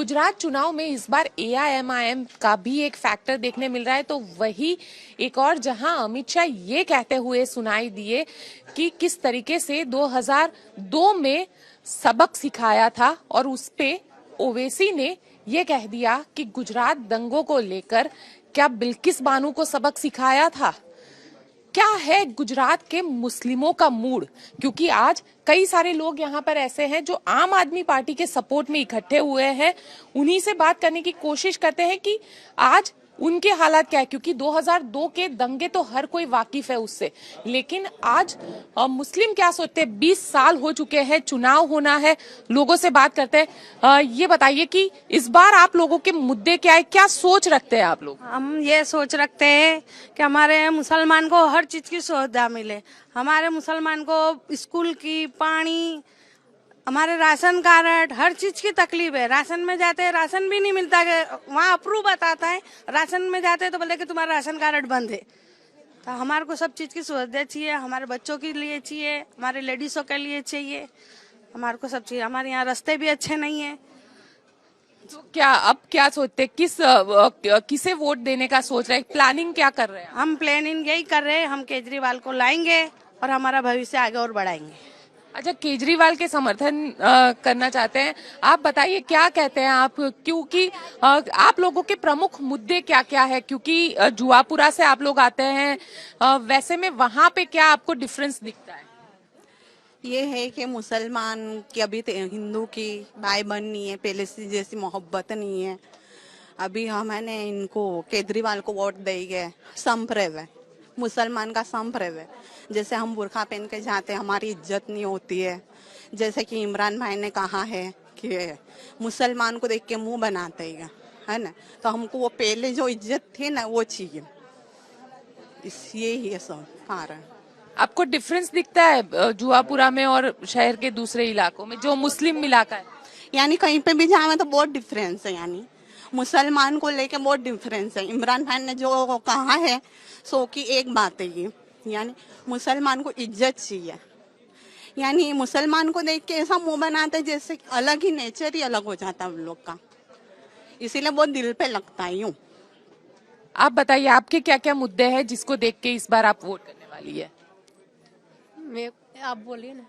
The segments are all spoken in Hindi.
गुजरात चुनाव में इस बार एआईएमआईएम का भी एक फैक्टर देखने मिल रहा है, तो वही एक और जहां अमित शाह ये कहते हुए सुनाई दिए कि किस तरीके से 2002 में सबक सिखाया था और उस पे ओवैसी ने ये कह दिया कि गुजरात दंगों को लेकर क्या बिल्किस बानो को सबक सिखाया था। क्या है गुजरात के मुस्लिमों का मूड, क्योंकि आज कई सारे लोग यहाँ पर ऐसे हैं जो आम आदमी पार्टी के सपोर्ट में इकट्ठे हुए हैं। उन्हीं से बात करने की कोशिश करते हैं कि आज उनके हालात क्या है, क्योंकि 2002 के दंगे तो हर कोई वाकिफ है उससे, लेकिन आज मुस्लिम क्या सोचते हैं। 20 साल हो चुके हैं, चुनाव होना है, लोगों से बात करते हैं। ये बताइए कि इस बार आप लोगों के मुद्दे क्या है, क्या सोच रखते हैं आप लोग। हम ये सोच रखते हैं कि हमारे मुसलमान को हर चीज की सुविधा मिले, हमारे मुसलमान को स्कूल की, पानी, हमारे राशन कार्ड, हर चीज की तकलीफ है। राशन में जाते हैं, राशन भी नहीं मिलता, वहाँ अप्रूव बताता है, राशन में जाते हैं तो बोलते कि तुम्हारा राशन कार्ड बंद है। तो हमारे को सब चीज की सुविधा चाहिए, हमारे बच्चों के लिए चाहिए, हमारे लेडीजों के लिए चाहिए, हमारे को सब चाहिए। हमारे यहाँ रास्ते भी अच्छे नहीं है। तो क्या अब क्या सोचते हैं, किसे वोट देने का सोच रहे हैं, प्लानिंग क्या कर रहे हैं। हम प्लानिंग यही कर रहे हैं, हम केजरीवाल को लाएंगे और हमारा भविष्य आगे और बढ़ाएंगे। अच्छा, केजरीवाल के समर्थन करना चाहते हैं। आप बताइए क्या कहते हैं आप, क्योंकि आप लोगों के प्रमुख मुद्दे क्या क्या है, क्योंकि जुआपुरा से आप लोग आते हैं, वैसे में वहां पे क्या आपको डिफरेंस दिखता है। ये है कि मुसलमान की अभी हिंदू की भाई बहन नहीं है, पहले से जैसी मोहब्बत नहीं है। अभी हमने इनको केजरीवाल को वोट देंगे, संप्रेव है, मुसलमान का संप्रेव है। जैसे हम बुरखा पहन के जाते हैं, हमारी इज्जत नहीं होती है। जैसे कि इमरान भाई ने कहा है कि मुसलमान को देख के मुंह बनाते है ना, तो हमको वो पहले जो इज्जत थी ना वो चाहिए। ये ही है सब कारण। आपको डिफरेंस दिखता है जुआपुरा में और शहर के दूसरे इलाकों में जो मुस्लिम इलाका है। यानी कहीं पे भी जाए तो बहुत डिफरेंस है, यानी मुसलमान को लेके बहुत डिफरेंस है। इमरान खान ने जो कहा है सो की एक बात है ये, यानी मुसलमान को इज्जत चाहिए। यानी मुसलमान को देख के ऐसा मुंह बनाते जैसे अलग ही नेचर ही अलग हो जाता है उन लोग का, इसीलिए बहुत दिल पे लगता है यूं। आप बताइए आपके क्या क्या मुद्दे हैं जिसको देख के इस बार आप वोट करने वाली है। आप बोलिए ना।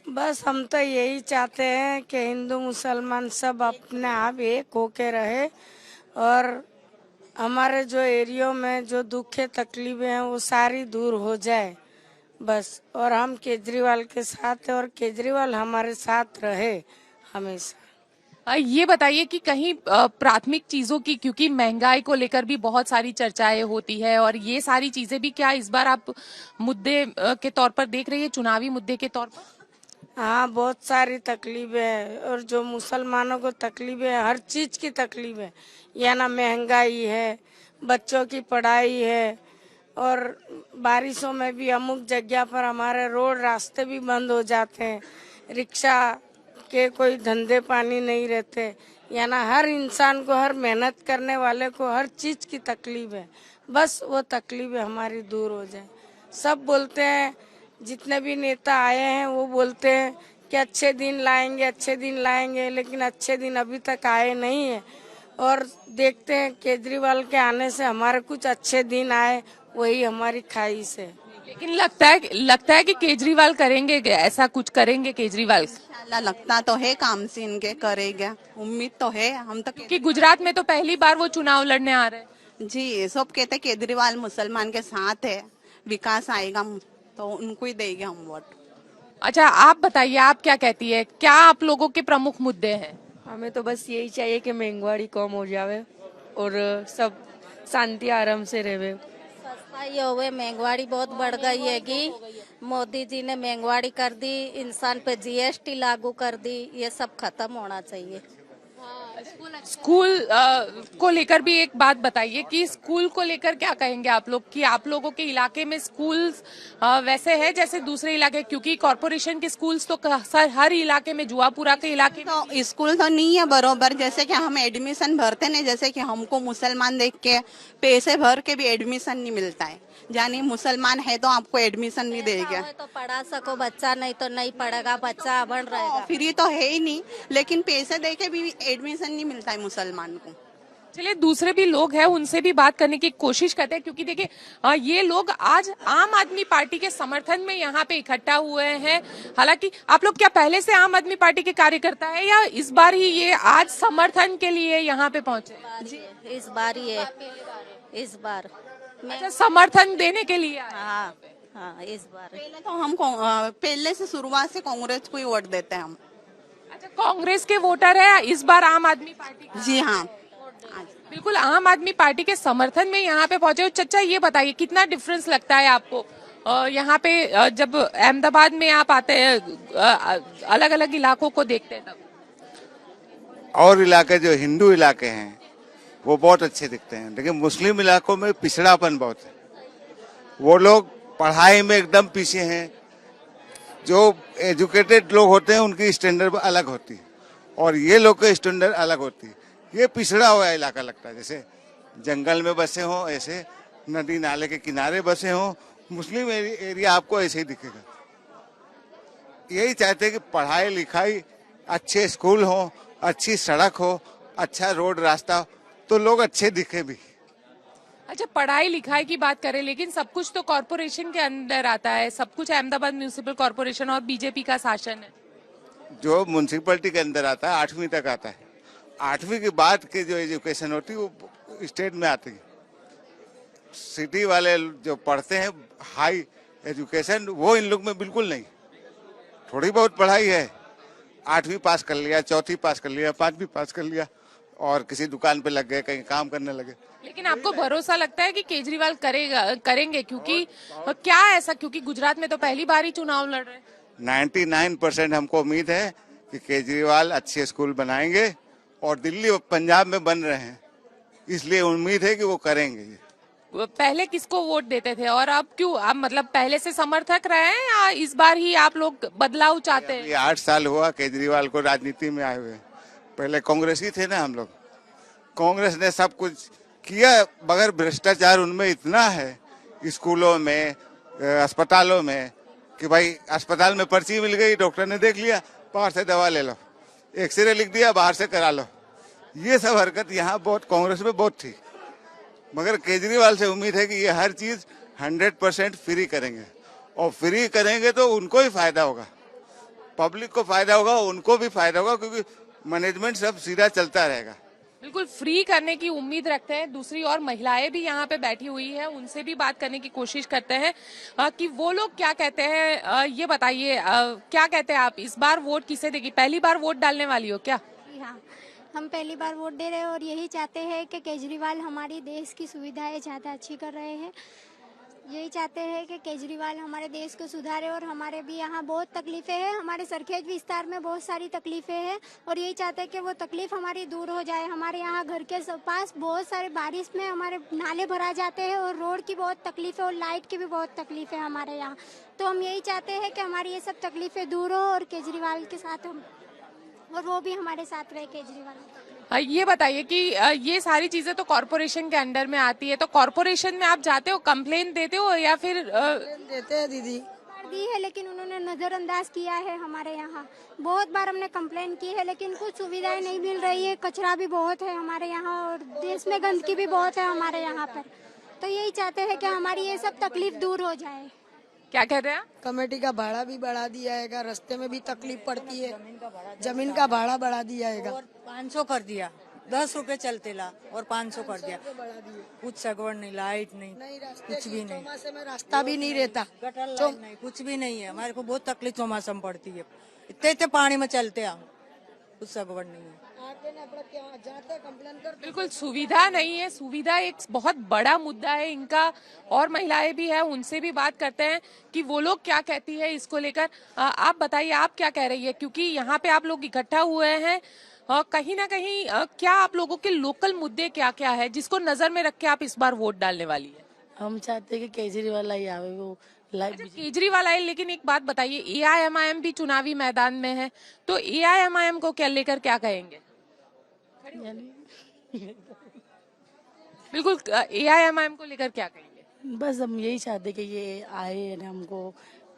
बस हम तो यही चाहते हैं कि हिंदू मुसलमान सब अपने आप एक होके रहे और हमारे जो एरियो में जो दुख तकलीफें हैं वो सारी दूर हो जाए बस। और हम केजरीवाल के साथ हैं और केजरीवाल हमारे साथ रहे हमेशा। ये बताइए कि कहीं प्राथमिक चीजों की, क्योंकि महंगाई को लेकर भी बहुत सारी चर्चाएं होती है और ये सारी चीजें भी क्या इस बार आप मुद्दे के तौर पर देख रही है, चुनावी मुद्दे के तौर पर। हाँ, बहुत सारी तकलीफें है और जो मुसलमानों को तकलीफें है, हर चीज की तकलीफ है। या ना महंगाई है, बच्चों की पढ़ाई है और बारिशों में भी अमुक जगह पर हमारे रोड रास्ते भी बंद हो जाते हैं, रिक्शा के कोई धंधे पानी नहीं रहते। या ना हर इंसान को, हर मेहनत करने वाले को हर चीज की तकलीफ है। बस वो तकलीफें हमारी दूर हो जाए। सब बोलते हैं, जितने भी नेता आए हैं वो बोलते हैं कि अच्छे दिन लाएंगे, अच्छे दिन लाएंगे, लेकिन अच्छे दिन अभी तक आए नहीं है। और देखते हैं केजरीवाल के आने से हमारे कुछ अच्छे दिन आए, वही हमारी ख्वाहिश है। लेकिन लगता है कि केजरीवाल करेंगे, ऐसा कुछ करेंगे केजरीवाल। इंशाल्लाह लगता तो है काम से इनके करेगा, उम्मीद तो है। हम तो कि गुजरात में तो पहली बार वो चुनाव लड़ने आ रहे हैं। जी, सब कहते केजरीवाल मुसलमान के साथ है, विकास आएगा तो उनको ही देंगे हम वोट। अच्छा, आप बताइए आप क्या कहती है, क्या आप लोगों के प्रमुख मुद्दे हैं। हमें तो बस यही चाहिए कि महंगाई कम हो जावे और सब शांति आराम से रहे। सस्ताई होवे, महंगाई बहुत बढ़ गई है कि मोदी जी ने महंगाई कर दी, इंसान पे जीएसटी लागू कर दी, ये सब खत्म होना चाहिए। स्कूल को लेकर भी एक बात बताइए कि स्कूल को लेकर क्या कहेंगे आप लोग कि आप लोगों के इलाके में स्कूल वैसे है जैसे दूसरे इलाके, क्योंकि कॉरपोरेशन के स्कूल्स तो हर इलाके में, जुआपुरा के इलाके में तो स्कूल तो नहीं है बरोबर, जैसे कि हम एडमिशन भरते नहीं, जैसे कि हमको मुसलमान देख के पैसे भर के भी एडमिशन नहीं मिलता है। यानी मुसलमान है तो आपको एडमिशन नहीं देगा। तो पढ़ा सको बच्चा, नहीं तो नहीं पढ़ेगा बच्चा, बन रहेगा। फ्री तो है ही नहीं, लेकिन पैसे दे के भी एडमिशन नहीं मिलता है मुसलमान को। चलिए दूसरे भी लोग हैं, उनसे भी बात करने की कोशिश करते हैं, क्योंकि देखिए ये लोग आज आम आदमी पार्टी के समर्थन में यहाँ पे इकट्ठा हुए हैं। हालांकि आप लोग क्या पहले से आम आदमी पार्टी के कार्यकर्ता है या इस बार ही ये आज समर्थन के लिए यहाँ पे पहुंचे? इस बार ही है, इस बार अच्छा, समर्थन देने के लिए आए। हाँ हाँ, इस बार पहले तो हम पहले से शुरुआत से कांग्रेस को ही वोट देते हैं हम। अच्छा, कांग्रेस के वोटर है, इस बार आम आदमी पार्टी के? जी हाँ, बिल्कुल आम आदमी पार्टी के समर्थन में यहाँ पे पहुंचे हो। चचा ये बताइए कितना डिफरेंस लगता है आपको यहाँ पे जब अहमदाबाद में आप आते हैं, अलग अलग इलाकों को देखते हैं तब? और इलाके जो हिंदू इलाके हैं वो बहुत अच्छे दिखते हैं, लेकिन मुस्लिम इलाकों में पिछड़ापन बहुत है। वो लोग पढ़ाई में एकदम पीछे हैं। जो एजुकेटेड लोग होते हैं उनकी स्टैंडर्ड अलग होती है और ये लोग की स्टैंडर्ड अलग होती है। ये पिछड़ा हुआ इलाका लगता है, जैसे जंगल में बसे हों, ऐसे नदी नाले के किनारे बसे हों। मुस्लिम एरिया आपको ऐसे ही दिखेगा। यही चाहते हैं कि पढ़ाई लिखाई, अच्छे स्कूल हो, अच्छी सड़क हो, अच्छा रोड रास्ता हो, तो लोग अच्छे दिखे भी। अच्छा, पढ़ाई लिखाई की बात करें, लेकिन सब कुछ तो कॉरपोरेशन के अंदर आता है, सब कुछ अहमदाबाद म्यूनिसिपल कॉरपोरेशन और बीजेपी का शासन है। जो म्यूनसिपलिटी के अंदर आता है 8वीं तक आता है। 8वीं के बाद की जो एजुकेशन होती है वो स्टेट में आती है। सिटी वाले जो पढ़ते हैं हाई एजुकेशन, वो इन लोग में बिल्कुल नहीं। थोड़ी बहुत पढ़ाई है, 8वीं पास कर लिया, 4थी पास कर लिया, 5वीं पास कर लिया और किसी दुकान पे लग गए, कहीं काम करने लगे। लेकिन आपको भरोसा लगता है कि केजरीवाल करेंगे? क्योंकि क्या ऐसा, क्योंकि गुजरात में तो पहली बार ही चुनाव लड़ रहे हैं। 99% हमको उम्मीद है कि केजरीवाल अच्छे स्कूल बनाएंगे और दिल्ली और पंजाब में बन रहे हैं, इसलिए उम्मीद है कि वो करेंगे। पहले किसको वोट देते थे और अब क्यों, आप मतलब पहले से समर्थक रहे हैं या इस बार ही आप लोग बदलाव चाहते हैं? ये 8 साल हुआ केजरीवाल को राजनीति में आए हुए। पहले कांग्रेसी थे ना हम लोग। कांग्रेस ने सब कुछ किया, मगर भ्रष्टाचार उनमें इतना है स्कूलों में, अस्पतालों में, कि भाई अस्पताल में पर्ची मिल गई, डॉक्टर ने देख लिया, बाहर से दवा ले लो, एक्सरे लिख दिया, बाहर से करा लो। ये सब हरकत यहाँ बहुत कांग्रेस में बहुत थी। मगर केजरीवाल से उम्मीद है कि ये हर चीज 100% फ्री करेंगे और फ्री करेंगे तो उनको ही फायदा होगा, पब्लिक को फायदा होगा, उनको भी फायदा होगा, क्योंकि मैनेजमेंट सब सीधा चलता रहेगा। बिल्कुल फ्री करने की उम्मीद रखते हैं। दूसरी और महिलाएं भी यहाँ पे बैठी हुई है, उनसे भी बात करने की कोशिश करते हैं कि वो लोग क्या कहते हैं। ये बताइए क्या कहते हैं आप, इस बार वोट किसे देगी? पहली बार वोट डालने वाली हो क्या? हाँ, हम पहली बार वोट दे रहे हैं और यही चाहते हैं कि केजरीवाल हमारी देश की सुविधाएं ज़्यादा अच्छी कर रहे हैं। यही चाहते हैं कि केजरीवाल हमारे देश को सुधारे और हमारे भी यहाँ बहुत तकलीफें हैं, हमारे सरखेज विस्तार में बहुत सारी तकलीफें हैं और यही चाहते हैं कि वो तकलीफ हमारी दूर हो जाए। हमारे यहाँ घर के पास बहुत सारे बारिश में हमारे नाले भरा जाते हैं और रोड की बहुत तकलीफ है और लाइट की भी बहुत तकलीफ है हमारे यहाँ। तो हम यही चाहते हैं कि हमारी ये सब तकलीफें दूर हो और केजरीवाल के साथ हम, और वो भी हमारे साथ रहे केजरीवाल। ये बताइए कि ये सारी चीजें तो कॉरपोरेशन के अंडर में आती है, तो कॉरपोरेशन में आप जाते हो, कंप्लेन देते हो या फिर देते हैं दीदी। दी है लेकिन उन्होंने नजरअंदाज किया है। हमारे यहाँ बहुत बार हमने कंप्लेन की है लेकिन कुछ सुविधाएं नहीं मिल रही है। कचरा भी बहुत है हमारे यहाँ और देश में गंदगी भी बहुत है हमारे यहाँ पर। तो यही चाहते हैं कि हमारी ये सब तकलीफ दूर हो जाए। क्या कह रहे हैं? कमेटी का भाड़ा भी बढ़ा दिया है, रास्ते में भी तकलीफ पड़ती है, जमीन का भाड़ा बढ़ा दिया है और 500 कर दिया, 10 रुपए चलते ला और 500 कर दिया। कुछ सगवड़ नहीं, लाइट नहीं, कुछ भी नहीं, में रास्ता भी नहीं रहता, गटर लाइन नहीं, कुछ भी नहीं है। हमारे को बहुत तकलीफ चौमासा में पड़ती है, इतने इतने पानी में चलते हैं, कुछ सगवड़ नहीं है। बिल्कुल सुविधा नहीं है, सुविधा एक बहुत बड़ा मुद्दा है इनका। और महिलाएं भी हैं, उनसे भी बात करते हैं कि वो लोग क्या कहती है इसको लेकर। आप बताइए, आप क्या कह रही है, क्योंकि यहाँ पे आप लोग इकट्ठा हुए हैं कहीं ना कहीं क्या आप लोगों के लोकल मुद्दे क्या क्या है जिसको नजर में रख के आप इस बार वोट डालने वाली है? हम चाहते हैं कि केजरीवाल ही आवे, वो अच्छा, केजरीवाल आए, लेकिन एक बात बताइए, एआईएमआईएम भी चुनावी मैदान में है, तो एआईएमआईएम को क्या लेकर क्या कहेंगे? बिल्कुल, एआईएमआईएम को लेकर क्या कहेंगे? बस हम यही चाहते कि ये आए, और हमको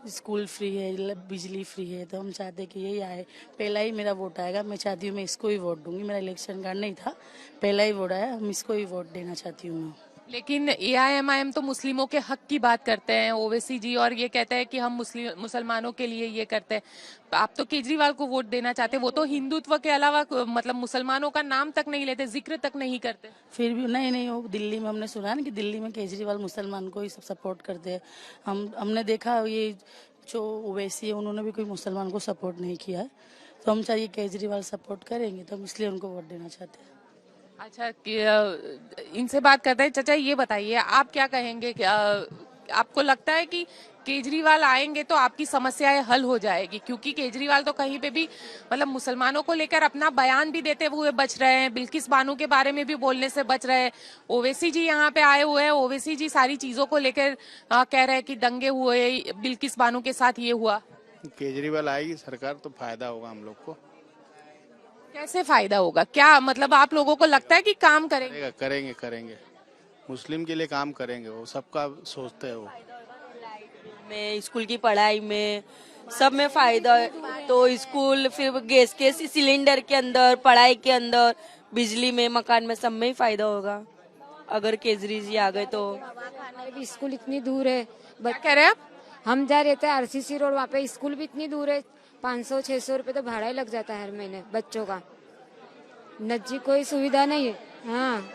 स्कूल फ्री है, बिजली फ्री है, तो हम चाहते कि यही आए। पहला ही मेरा वोट आएगा, मैं चाहती हूँ मैं इसको ही वोट दूंगी। मेरा इलेक्शन कार्ड नहीं था, पहला ही वोट आया, हम इसको ही वोट देना चाहती हूँ मैं। लेकिन एआईएमआईएम तो मुस्लिमों के हक की बात करते हैं, ओवैसी जी, और ये कहते हैं कि हम मुसलमानों के लिए ये करते हैं। आप तो केजरीवाल को वोट देना चाहते हैं, वो तो हिंदुत्व के अलावा मतलब मुसलमानों का नाम तक नहीं लेते, जिक्र तक नहीं करते। फिर भी नहीं, वो दिल्ली में हमने सुना ना कि दिल्ली में केजरीवाल मुसलमान को ही सब सपोर्ट करते हैं। हमने देखा ये जो ओवैसी है उन्होंने भी कोई मुसलमान को सपोर्ट नहीं किया है, तो हम चाहिए केजरीवाल सपोर्ट करेंगे, तो हम इसलिए उनको वोट देना चाहते हैं। अच्छा, इनसे बात करते हैं। चाचा, ये बताइए, आप क्या कहेंगे? आपको लगता है कि केजरीवाल आएंगे तो आपकी समस्याएं हल हो जाएगी? क्योंकि केजरीवाल तो कहीं पे भी मतलब मुसलमानों को लेकर अपना बयान भी देते हुए बच रहे हैं, बिल्किस बानो के बारे में भी बोलने से बच रहे हैं। ओवैसी जी यहाँ पे आए हुए हैं, ओवैसी जी सारी चीजों को लेकर कह रहे हैं कि दंगे हुए, बिल्किस बानो के साथ ये हुआ। केजरीवाल आएगी सरकार तो फायदा होगा हम लोग को। कैसे फायदा होगा? क्या मतलब आप लोगों को लगता है कि काम करेंगे? करेंगे मुस्लिम के लिए काम करेंगे, वो सबका सोचते हैं वो। में स्कूल की पढ़ाई में सब में फायदा है। तो स्कूल, फिर गैस के सिलेंडर के अंदर, पढ़ाई के अंदर, बिजली में, मकान में, सब में ही फायदा होगा अगर केजरी जी आ गए तो। स्कूल इतनी दूर है, क्या कह रहे हैं आप? हम जहाँ रहते हैं आरसीसी रोड, वहाँ पे स्कूल भी इतनी दूर है, 500-600 रुपए तो भाड़ा ही लग जाता है हर महीने बच्चों का। नजदीक कोई सुविधा नहीं है। हाँ,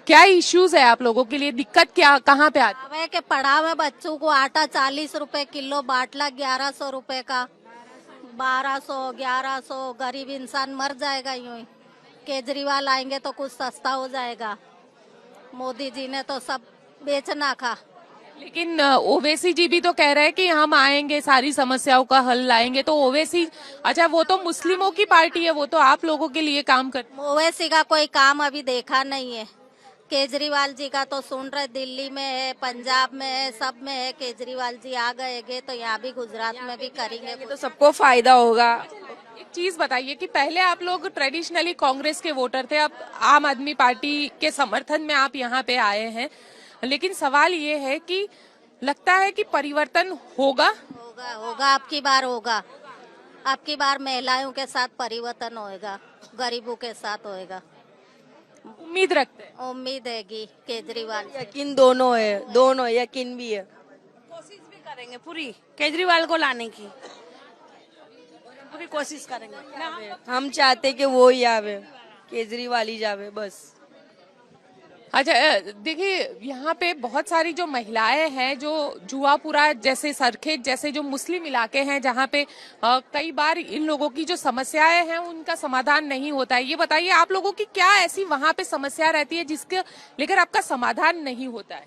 क्या इश्यूज है आप लोगों के लिए? दिक्कत क्या कहाँ पे आती है? कि पढ़ावे बच्चों को आटा 40 रुपए किलो, बाटला 1100 रुपए का, 1200 1100, गरीब इंसान मर जाएगा यूं ही। केजरीवाल आएंगे तो कुछ सस्ता हो जाएगा। मोदी जी ने तो सब बेचना खा। लेकिन ओवैसी जी भी तो कह रहे हैं कि हम आएंगे, सारी समस्याओं का हल लाएंगे। तो ओवैसी, अच्छा वो तो मुस्लिमों की पार्टी है, वो तो आप लोगों के लिए काम करते। ओवैसी का कोई काम अभी देखा नहीं है। केजरीवाल जी का तो सुन रहे, दिल्ली में है, पंजाब में है, सब में है। केजरीवाल जी आ गए तो यहाँ भी गुजरात में भी करेंगे तो सबको फायदा होगा। एक चीज बताइए कि पहले आप लोग ट्रेडिशनली कांग्रेस के वोटर थे, अब आम आदमी पार्टी के समर्थन में आप यहाँ पे आए हैं, लेकिन सवाल ये है कि लगता है कि परिवर्तन होगा? होगा, आपकी बार होगा। आपकी बार महिलाओं के साथ परिवर्तन होएगा, गरीबों के साथ होएगा। उम्मीद रखते हैं। उम्मीद है कि केजरीवाल। यकीन दोनों है, दोनों यकीन भी है। कोशिश भी करेंगे पूरी केजरीवाल को लाने की, पूरी कोशिश करेंगे। हम चाहते कि वो ही आवे, केजरीवाल ही जावे बस। अच्छा, देखिए यहाँ पे बहुत सारी जो महिलाएं हैं, जो जुआपुरा जैसे, सरखेज जैसे जो मुस्लिम इलाके हैं जहाँ पे कई बार इन लोगों की जो समस्याएं हैं उनका समाधान नहीं होता है। ये बताइए आप लोगों की क्या ऐसी वहाँ पे समस्या रहती है जिसके लेकर आपका समाधान नहीं होता है?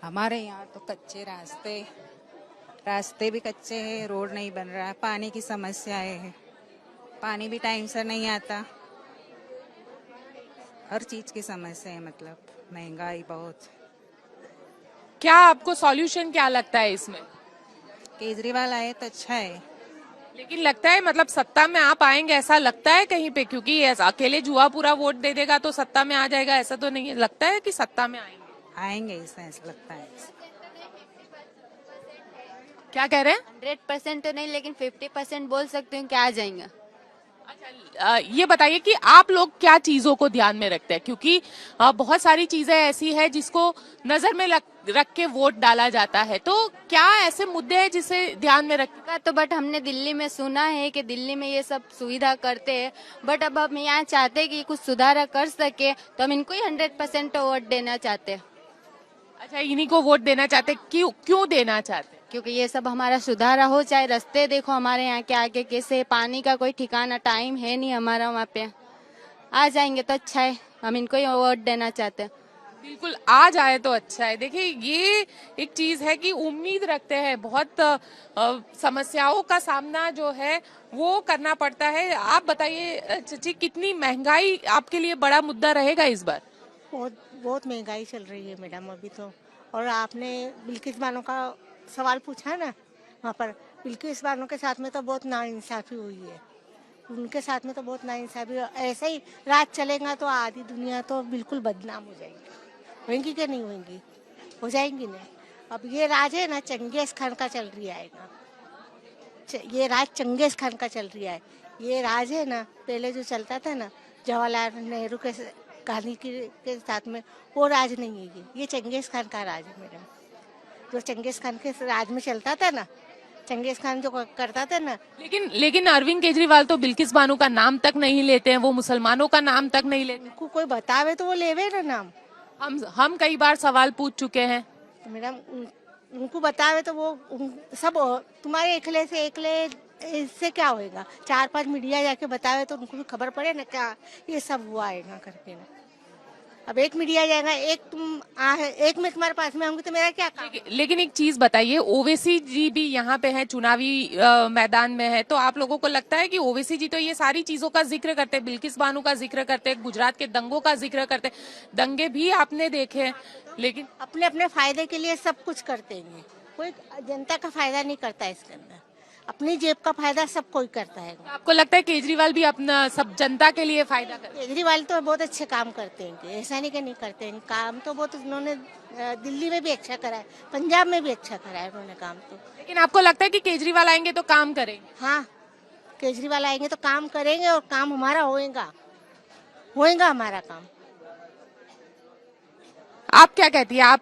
हमारे यहाँ तो कच्चे रास्ते भी कच्चे हैं, रोड नहीं बन रहा है, पानी की समस्या है, पानी भी टाइम से नहीं आता, हर चीज की समस्या है, मतलब महंगाई बहुत। क्या आपको सॉल्यूशन क्या लगता है इसमें? केजरीवाल आए तो अच्छा है, लेकिन लगता है मतलब सत्ता में आप आएंगे ऐसा लगता है कहीं पे, क्योंकि अकेले जुआ पूरा वोट दे देगा तो सत्ता में आ जाएगा ऐसा तो नहीं है, लगता है कि सत्ता में आएंगे ऐसा लगता है। क्या कह रहे हैं? 100% तो नहीं लेकिन 50% बोल सकते हैं कि आ जाएंगे। ये बताइए कि आप लोग क्या चीजों को ध्यान में रखते हैं, क्योंकि बहुत सारी चीजें ऐसी है जिसको नजर में रख के वोट डाला जाता है, तो क्या ऐसे मुद्दे हैं जिसे ध्यान में रखा? तो बट हमने दिल्ली में सुना है कि दिल्ली में ये सब सुविधा करते हैं, बट अब हम यहाँ चाहते हैं कि कुछ सुधार कर सके तो हम इनको ही 100% वोट देना चाहते हैं। अच्छा, इन्हीं को वोट देना चाहते, क्यों देना चाहते? क्योंकि ये सब हमारा सुधार हो, चाहे रास्ते देखो हमारे यहाँ के आगे कैसे, पानी का कोई ठिकाना टाइम है नहीं हमारा वहाँ पे, आ जाएंगे तो अच्छा है, हम इनको ही वोट देना चाहते हैं। बिल्कुल आ जाए तो अच्छा है। देखिए ये एक चीज है कि उम्मीद रखते हैं, बहुत समस्याओं का सामना जो है वो करना पड़ता है। आप बताइए चाची, कितनी महंगाई आपके लिए बड़ा मुद्दा रहेगा इस बार? बहुत बहुत महंगाई चल रही है मैडम अभी तो। और आपने बिल्किस बानो का सवाल पूछा है ना, वहाँ पर बिल्किस बानो के साथ में तो बहुत नाइंसाफी हुई है। उनके साथ में तो बहुत नाइंसाफी, ऐसे ही राज चलेगा तो आधी दुनिया तो बिल्कुल बदनाम हो जाएगी। होंगी कि नहीं होंगी? हो जाएंगी ना। अब ये राज है ना चंगेज खान का चल रही आएगा। ये राज चंगेज खान का चल रही है। ये राज है ना पहले जो चलता था ना जवाहरलाल नेहरू के गांधी के साथ में, वो राज नहीं है ये चंगेज खान का राज है मैडम। जो चंगेज खान के राज में चलता था ना, चंगेज खान जो करता था ना। लेकिन अरविंद केजरीवाल तो बिल्किस बानो का नाम तक नहीं लेते हैं, वो मुसलमानों का नाम तक नहीं लेते। उनको कोई बतावे तो वो लेवे ना नाम। हम कई बार सवाल पूछ चुके हैं तो मैडम उनको बतावे तो वो सब तुम्हारे एकले से एकले इससे क्या होएगा? 4-5 मीडिया जाके बतावे तो उनको भी खबर पड़े ना क्या ये सब हुआ है ना करके ना। अब एक मीडिया जाएगा, एक में तुम्हारे पास में आऊंगी तो मेरा क्या काम? लेकिन एक चीज बताइए, ओवैसी जी भी यहाँ पे है, चुनावी मैदान में है, तो आप लोगों को लगता है कि ओवैसी जी तो ये सारी चीजों का जिक्र करते हैं, बिल्किस बानो का जिक्र करते हैं, गुजरात के दंगों का जिक्र करते हैं, दंगे भी आपने देखे हैं, लेकिन अपने अपने फायदे के लिए सब कुछ करते हैं। कोई जनता का फायदा नहीं करता इसके अंदर, अपनी जेब का फायदा सब कोई करता है। तो आपको लगता है केजरीवाल भी अपना सब जनता के लिए फायदा करते हैं? केजरीवाल तो बहुत अच्छे काम करते हैं, ऐसा नहीं कि नहीं करते हैं काम तो बहुत। उन्होंने दिल्ली में भी अच्छा करा है, पंजाब में भी अच्छा करा है उन्होंने काम तो। लेकिन आपको लगता है कि केजरीवाल आएंगे तो काम करेंगे? हाँ, केजरीवाल आएंगे तो काम करेंगे और काम हमारा होएगा हमारा काम। आप क्या कहती है, आप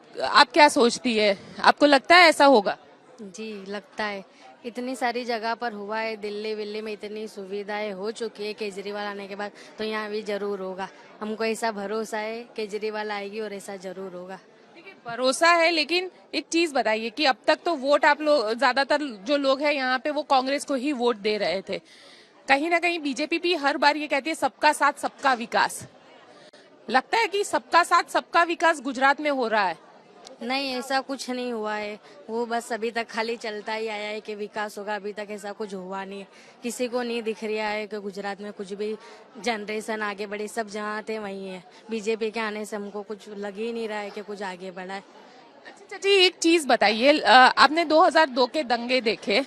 क्या सोचती है, आपको लगता है ऐसा होगा? जी लगता है, इतनी सारी जगह पर हुआ है, दिल्ली विल्ली में इतनी सुविधाएं हो चुकी है केजरीवाल आने के बाद, तो यहाँ भी जरूर होगा। हमको ऐसा भरोसा है केजरीवाल आएगी और ऐसा जरूर होगा। भरोसा है, लेकिन एक चीज बताइए कि अब तक तो वोट आप लोग, ज्यादातर जो लोग हैं यहाँ पे वो कांग्रेस को ही वोट दे रहे थे। कहीं ना कहीं बीजेपी भी हर बार ये कहती है सबका साथ सबका विकास। लगता है कि सबका साथ सबका विकास गुजरात में हो रहा है? नहीं, ऐसा कुछ नहीं हुआ है। वो बस अभी तक खाली चलता ही आया है कि विकास होगा, अभी तक ऐसा कुछ हुआ नहीं है। किसी को नहीं दिख रहा है कि गुजरात में कुछ भी जनरेशन आगे बढ़ी, सब जहाँ थे वहीं है। बीजेपी के आने से हमको कुछ लग ही नहीं रहा है कि कुछ आगे बढ़ा है। अच्छा जी, एक चीज बताइए, आपने 2002 के दंगे देखे,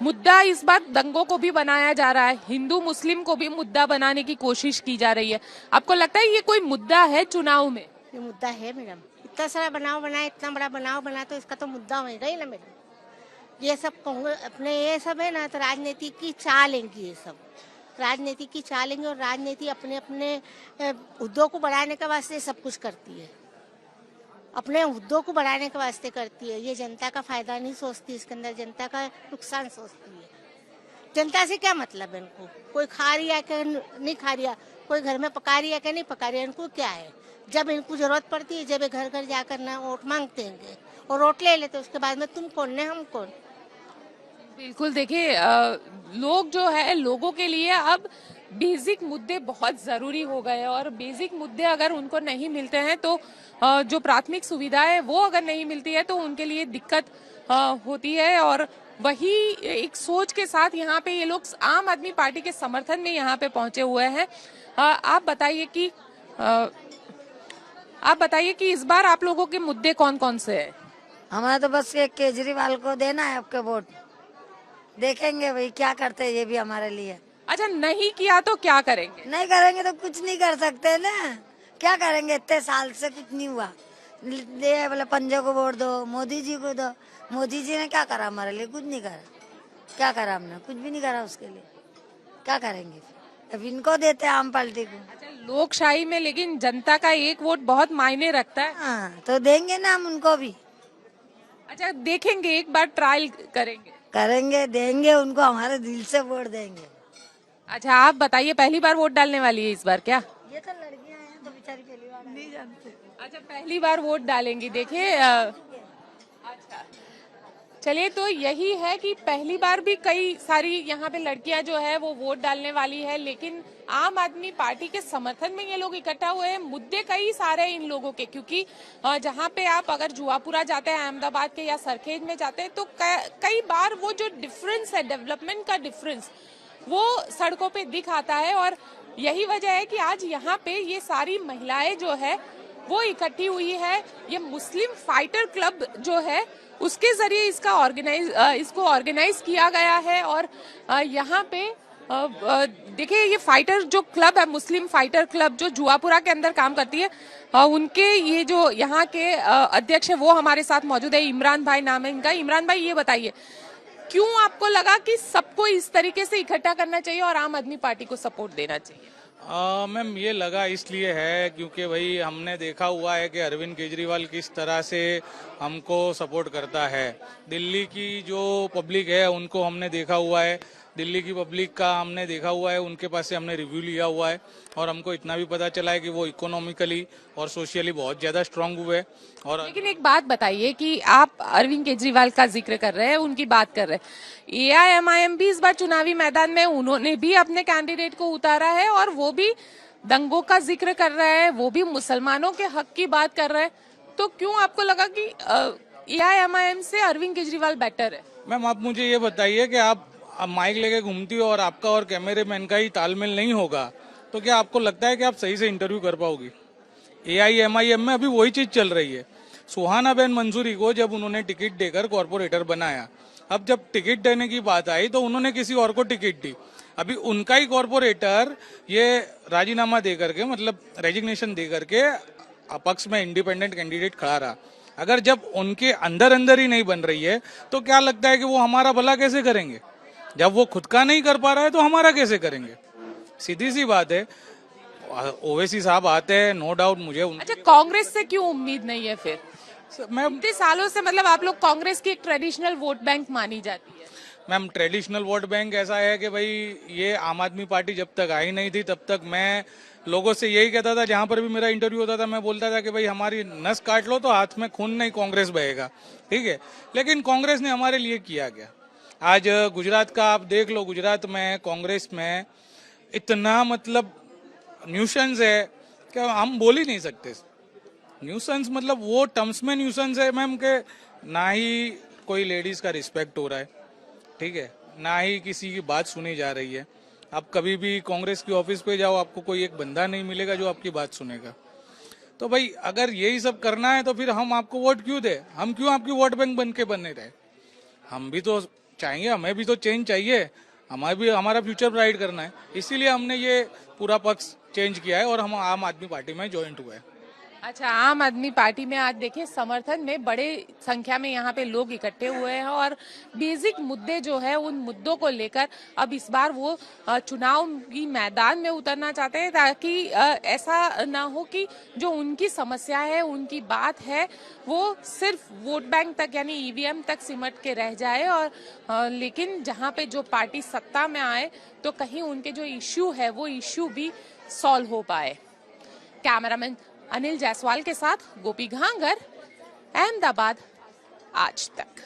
मुद्दा इस बार दंगों को भी बनाया जा रहा है, हिंदू मुस्लिम को भी मुद्दा बनाने की कोशिश की जा रही है। आपको लगता है ये कोई मुद्दा है चुनाव में? ये मुद्दा है मैडम, इतना सारा बनाव बना, इतना बड़ा बनाव बना तो इसका तो मुद्दा होगा ही ना मैडम। ये सब अपने ये सब है ना तो राजनीति की चाल लेंगी, ये सब राजनीति की चाल लेंगे। और राजनीति अपने अपने मुद्दों को बढ़ाने के वास्ते सब कुछ करती है, अपने मुद्दों को बढ़ाने के वास्ते करती है। ये जनता का फायदा नहीं सोचती, इसके अंदर जनता का नुकसान सोचती है। जनता से क्या मतलब है इनको? कोई खा रही है कि नहीं खा रही है, कोई घर में पका रही है कि नहीं पका रही है, इनको क्या है? जब इनको जरूरत पड़ती है, जब घर घर जाकर ना वोट मांगते हैं और वोट ले लेते, उसके बाद में तुम कौन ने हम कौन। बिल्कुल, देखिए लोग जो है, लोगों के लिए अब बेसिक मुद्दे बहुत जरूरी हो गए हैं, और बेसिक मुद्दे अगर उनको नहीं मिलते हैं तो जो प्राथमिक सुविधाएं वो अगर नहीं मिलती है तो उनके लिए दिक्कत होती है। और वही एक सोच के साथ यहाँ पे ये लोग आम आदमी पार्टी के समर्थन में यहाँ पे पहुंचे हुए हैं। आप बताइए कि इस बार आप लोगों के मुद्दे कौन कौन से हैं? हमारा तो बस केजरीवाल को देना है आपके वोट, देखेंगे भाई क्या करते हैं ये भी हमारे लिए। अच्छा, नहीं किया तो क्या करेंगे? नहीं करेंगे तो कुछ नहीं कर सकते ना, क्या करेंगे? इतने साल से कुछ नहीं हुआ, ले बोले पंजे को वोट दो, मोदी जी को दो। मोदी जी ने क्या करा हमारे लिए? कुछ नहीं करा। क्या करा हमने? कुछ भी नहीं करा उसके लिए, क्या करेंगे? अब इनको देते हैं आम पार्टी को। अच्छा, लोकशाही में लेकिन जनता का एक वोट बहुत मायने रखता है। हाँ, तो देंगे ना हम उनको भी। अच्छा, देखेंगे, एक बार ट्रायल करेंगे, देंगे उनको, हमारे दिल से वोट देंगे। अच्छा, आप बताइए, पहली बार वोट डालने वाली है इस बार क्या? ये तो लड़कियां हैं तो बेचारी पहली बार नहीं जानते। अच्छा, पहली बार वोट डालेंगी। देखिए अच्छा, चलिए, तो यही है कि पहली बार भी कई सारी यहाँ पे लड़कियां जो है वो वोट डालने वाली है, लेकिन आम आदमी पार्टी के समर्थन में ये लोग इकट्ठा हुए हैं। मुद्दे कई सारे इन लोगों के, क्योंकि जहाँ पे आप अगर जुआपुरा जाते हैं अहमदाबाद के या सरखेज में जाते हैं तो कई बार वो जो डिफरेंस है, डेवलपमेंट का डिफरेंस, वो सड़कों पे दिख आता है। और यही वजह है कि आज यहाँ पे ये सारी महिलाएं जो है वो इकट्ठी हुई है। ये मुस्लिम फाइटर क्लब जो है उसके जरिए इसको ऑर्गेनाइज किया गया है। और यहाँ पे देखिए, ये फाइटर जो क्लब है, मुस्लिम फाइटर क्लब जो जुआपुरा के अंदर काम करती है, उनके ये जो यहाँ के अध्यक्ष है वो हमारे साथ मौजूद है। इमरान भाई नाम है इनका। इमरान भाई, ये बताइए, क्यों आपको लगा कि सबको इस तरीके से इकट्ठा करना चाहिए और आम आदमी पार्टी को सपोर्ट देना चाहिए? मैम, ये लगा इसलिए है क्योंकि भाई हमने देखा हुआ है कि अरविंद केजरीवाल किस तरह से हमको सपोर्ट करता है। दिल्ली की जो पब्लिक है उनको हमने देखा हुआ है, दिल्ली की पब्लिक का हमने देखा हुआ है, उनके पास से हमने रिव्यू लिया हुआ है और हमको इतना भी पता चला है कि वो इकोनॉमिकली और सोशली बहुत ज्यादा स्ट्रांग हुए। और लेकिन एक बात बताइए कि आप अरविंद केजरीवाल का जिक्र कर रहे हैं, उनकी बात कर रहे हैं, एआईएमआईएम भी इस बार चुनावी मैदान में उन्होंने भी अपने कैंडिडेट को उतारा है और वो भी दंगों का जिक्र कर रहे हैं, वो भी मुसलमानों के हक की बात कर रहे हैं। तो क्यों आपको लगा कि एआईएमआईएम से अरविंद केजरीवाल बेटर है? मैम, आप मुझे ये बताइए कि आप माइक लेके घूमती हो और आपका और कैमरेमैन का ही तालमेल नहीं होगा तो क्या आपको लगता है कि आप सही से इंटरव्यू कर पाओगी? एआईएमआईएम में अभी वही चीज चल रही है। सुहाना बेन मंसूरी को जब उन्होंने टिकट देकर कॉर्पोरेटर बनाया, अब जब टिकट देने की बात आई तो उन्होंने किसी और को टिकट दी। अभी उनका ही कॉर्पोरेटर ये राजीनामा दे करके, मतलब रेजिग्नेशन दे करके अपक्ष में इंडिपेंडेंट कैंडिडेट खड़ा रहा। अगर जब उनके अंदर ही नहीं बन रही है तो क्या लगता है कि वो हमारा भला कैसे करेंगे? जब वो खुद का नहीं कर पा रहा है तो हमारा कैसे करेंगे? सीधी सी बात है। ओवैसी साहब आते हैं, नो डाउट मुझे अच्छा, कांग्रेस से क्यों उम्मीद नहीं है फिर? मैम, इतने सालों से मतलब आप लोग कांग्रेस की एक ट्रेडिशनल वोट बैंक मानी जाती है। मैम, ट्रेडिशनल वोट बैंक ऐसा है कि भाई ये आम आदमी पार्टी जब तक आई नहीं थी तब तक मैं लोगों से यही कहता था, जहां पर भी मेरा इंटरव्यू होता था मैं बोलता था कि भाई हमारी नस काट लो तो हाथ में खून नहीं कांग्रेस बहेगा, ठीक है। लेकिन कांग्रेस ने हमारे लिए किया क्या? आज गुजरात का आप देख लो, गुजरात में कांग्रेस में इतना मतलब न्यूसेंस है कि हम बोल ही नहीं सकते। न्यूसेंस मतलब वो टर्म्स में न्यूसेंस है मैम के ना ही कोई लेडीज का रिस्पेक्ट हो रहा है, ठीक है, ना ही किसी की बात सुनी जा रही है। आप कभी भी कांग्रेस की ऑफिस पे जाओ, आपको कोई एक बंदा नहीं मिलेगा जो आपकी बात सुनेगा। तो भाई अगर यही सब करना है तो फिर हम आपको वोट क्यों दे? हम क्यों आपकी वोट बैंक बन के बने रहे? हम भी तो चाहिए, हमें भी तो चेंज चाहिए, हमारा फ्यूचर ब्राइट करना है। इसीलिए हमने ये पूरा पक्ष चेंज किया है और हम आम आदमी पार्टी में ज्वाइंट हुए हैं। अच्छा, आम आदमी पार्टी में आज देखिए समर्थन में बड़े संख्या में यहाँ पे लोग इकट्ठे हुए हैं और बेसिक मुद्दे जो है उन मुद्दों को लेकर अब इस बार वो चुनाव की मैदान में उतरना चाहते हैं, ताकि ऐसा ना हो कि जो उनकी समस्या है, उनकी बात है, वो सिर्फ वोट बैंक तक यानी ईवीएम तक सिमट के रह जाए। और लेकिन जहाँ पे जो पार्टी सत्ता में आए तो कहीं उनके जो इश्यू है वो इश्यू भी सॉल्व हो पाए। कैमरामैन अनिल जायसवाल के साथ गोपी घांगर, अहमदाबाद आज तक।